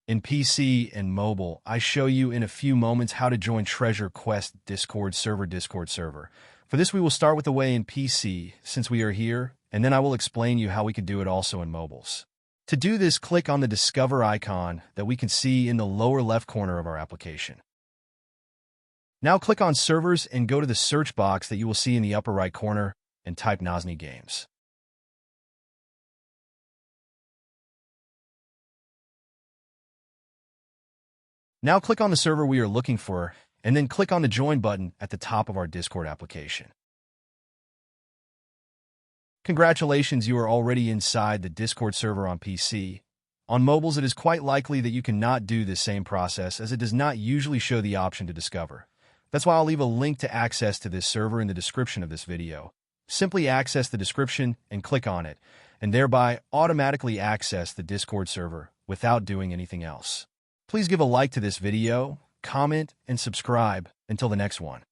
In PC and mobile, I show you in a few moments how to join Treasure Quest Discord server. For this, we will start with the way in PC, since we are here, and then I will explain you how we can do it also in mobiles. To do this, click on the Discover icon that we can see in the lower left corner of our application. Now click on Servers and go to the search box that you will see in the upper right corner and type Nazni Games. Now click on the server we are looking for, and then click on the Join button at the top of our Discord application. Congratulations, you are already inside the Discord server on PC. On mobiles, it is quite likely that you cannot do this same process, as it does not usually show the option to discover. That's why I'll leave a link to access to this server in the description of this video. Simply access the description and click on it, and thereby automatically access the Discord server without doing anything else. Please give a like to this video, comment, and subscribe. Until the next one.